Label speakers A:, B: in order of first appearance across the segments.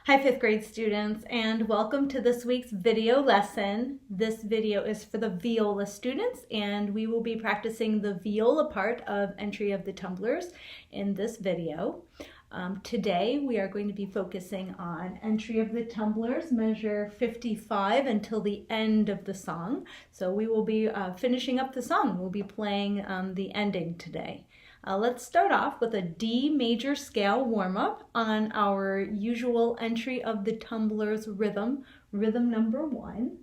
A: Hi, fifth grade students, and welcome to this week's video lesson. This video is for the Viola students, and we will be practicing the viola part of Entry of the Tumblers in this video. Today, we are going to be focusing on Entry of the Tumblers, measure 55 until the end of the song. So we will be finishing up the song. We'll be playing the ending today. Let's start off with a D major scale warm-up on our usual Entry of the Tumblers rhythm number 1.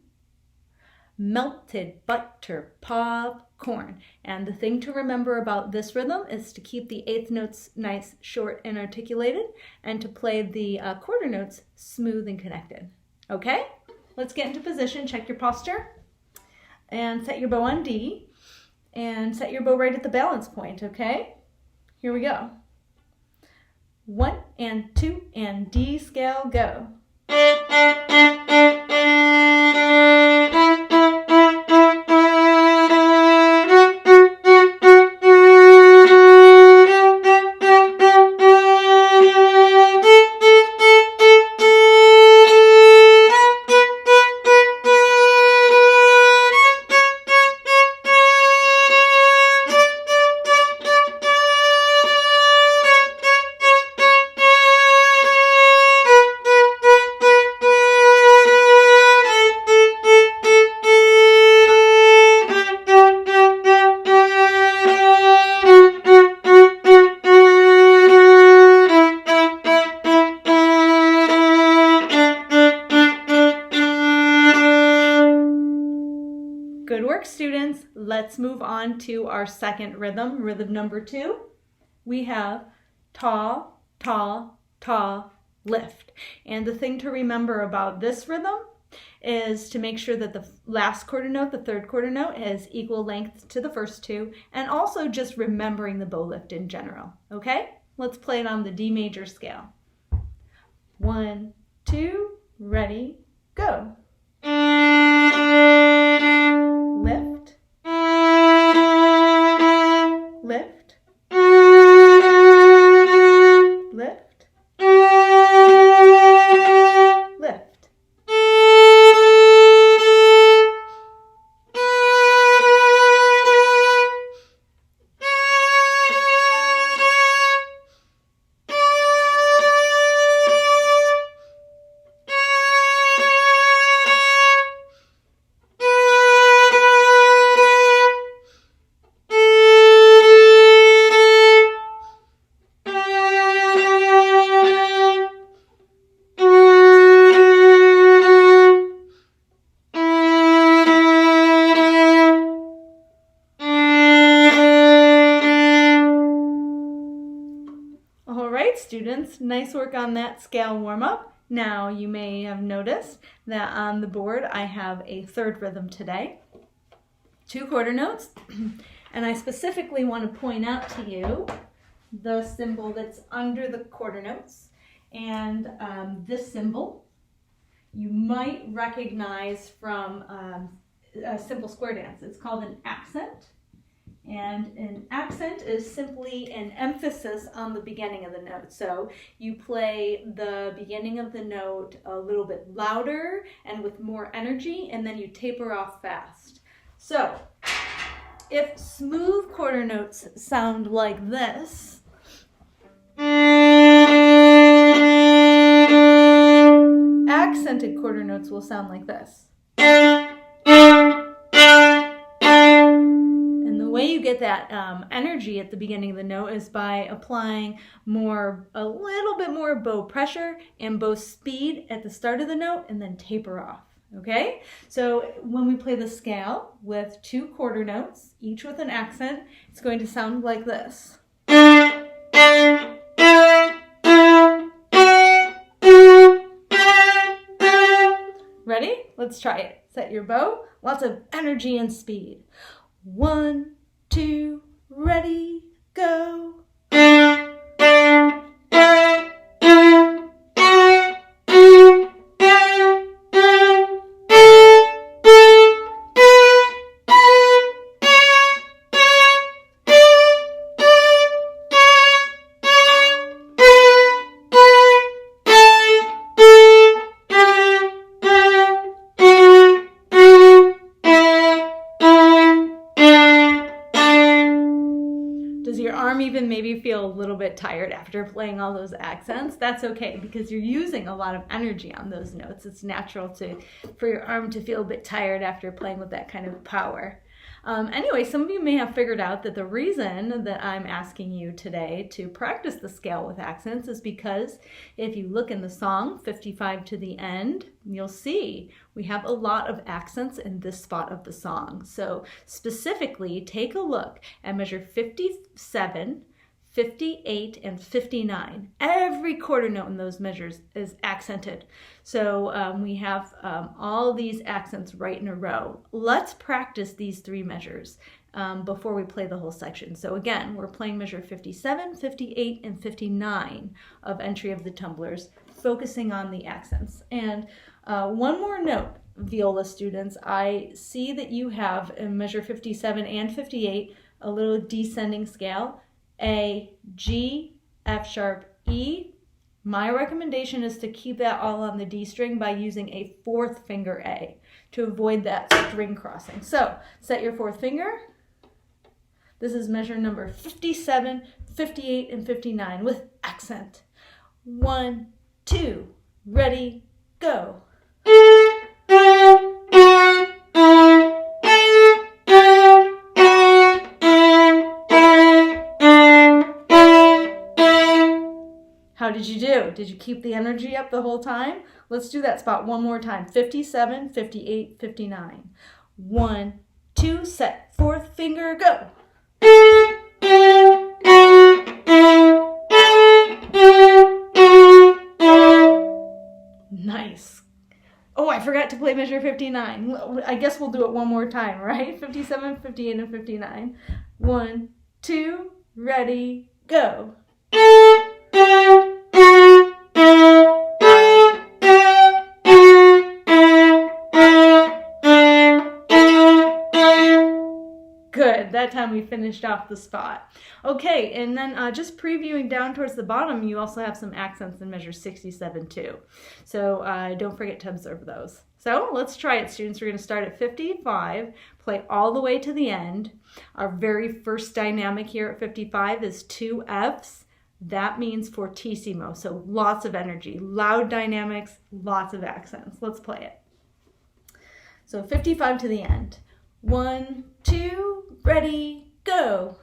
A: Melted butter popcorn. And the thing to remember about this rhythm is to keep the eighth notes nice, short, and articulated, and to play the quarter notes smooth and connected. Okay? Let's get into position. Check your posture. And set your bow on D. And set your bow right at the balance point, okay? Here we go. 1 and 2 and D scale, go. Good work, students. Let's move on to our second rhythm number 2. We have ta, ta, ta, lift. And the thing to remember about this rhythm is to make sure that the last quarter note, the third quarter note, is equal length to the first two, and also just remembering the bow lift in general, okay? Let's play it on the D major scale. 1, 2, ready, go. Lift, lift, lift, lift. All right, students, nice work on that scale warm-up. Now, you may have noticed that on the board I have a third rhythm today, 2 quarter notes, and I specifically want to point out to you the symbol that's under the quarter notes. And this symbol you might recognize from a simple square dance. It's called an accent. And an accent is simply an emphasis on the beginning of the note. So you play the beginning of the note a little bit louder and with more energy, and then you taper off fast. So if smooth quarter notes sound like this, accented quarter notes will sound like this. The way you get that energy at the beginning of the note is by applying a little bit more bow pressure and bow speed at the start of the note, and then taper off. Okay? So when we play the scale with 2 quarter notes, each with an accent, it's going to sound like this. Ready? Let's try it. Set your bow. Lots of energy and speed. 1, 2, ready, go. even maybe feel a little bit tired after playing all those accents. That's okay because you're using a lot of energy on those notes. It's natural for your arm to feel a bit tired after playing with that kind of power. Anyway, some of you may have figured out that the reason that I'm asking you today to practice the scale with accents is because if you look in the song 55 to the end, you'll see we have a lot of accents in this spot of the song. So specifically, take a look and measure 57, 58, and 59. Every quarter note in those measures is accented. So we have all these accents right in a row. Let's practice these three measures before we play the whole section. So again, we're playing measure 57, 58, and 59 of Entry of the Tumblers, focusing on the accents. And one more note, viola students, I see that you have in measure 57 and 58 a little descending scale. A, G, F sharp, E. My recommendation is to keep that all on the D string by using a fourth finger A to avoid that string crossing. So set your fourth finger. This is measure number 57, 58, and 59 with accent. 1, 2, ready, go. How did you do? Did you keep the energy up the whole time? Let's do that spot one more time. 57, 58, 59. 1, 2, set. Fourth finger, go. Nice. Oh, I forgot to play measure 59. I guess we'll do it one more time, right? 57, 58, and 59. 1, 2, ready, go. Good. That time we finished off the spot. Okay, and then just previewing down towards the bottom, you also have some accents in measure 67 too. So don't forget to observe those. So let's try it, students. We're going to start at 55, play all the way to the end. Our very first dynamic here at 55 is 2 Fs. That means fortissimo, so lots of energy, loud dynamics, lots of accents. Let's play it. So 55 to the end. 1, 2, ready, go.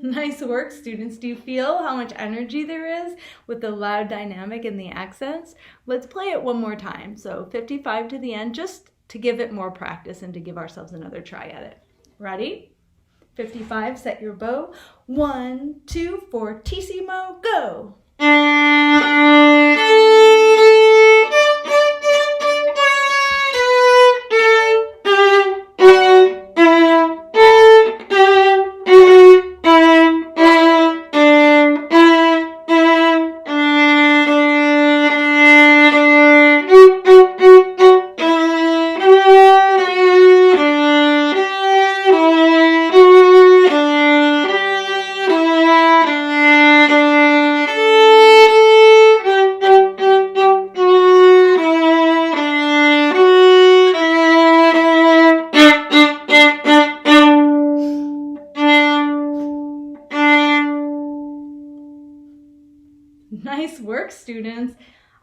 A: Nice work, students. Do you feel how much energy there is with the loud dynamic and the accents? Let's play it one more time. So 55 to the end, just to give it more practice and to give ourselves another try at it. Ready? 55, set your bow. 1, 2, fortissimo, go. Nice work, students.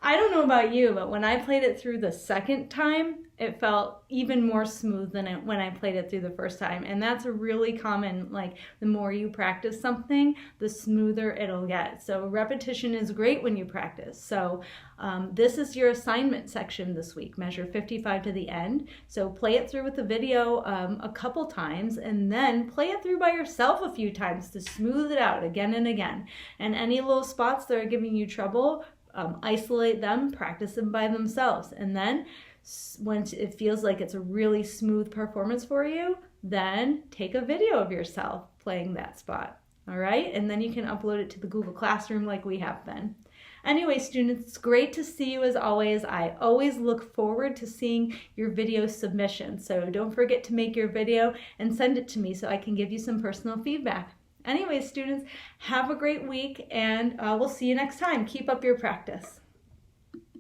A: I don't know about you, but when I played it through the second time, it felt even more smooth than when I played it through the first time. And that's a really common, like, the more you practice something, the smoother it'll get. So repetition is great when you practice. So this is your assignment section this week, measure 55 to the end. So play it through with the video a couple times, and then play it through by yourself a few times to smooth it out again and again. And any little spots that are giving you trouble, isolate them, practice them by themselves. And then once it feels like it's a really smooth performance for you, then take a video of yourself playing that spot. All right? And then you can upload it to the Google Classroom like we have been. Anyway, students, it's great to see you as always. I always look forward to seeing your video submission. So don't forget to make your video and send it to me so I can give you some personal feedback. Anyway, students, have a great week, and we'll see you next time. Keep up your practice.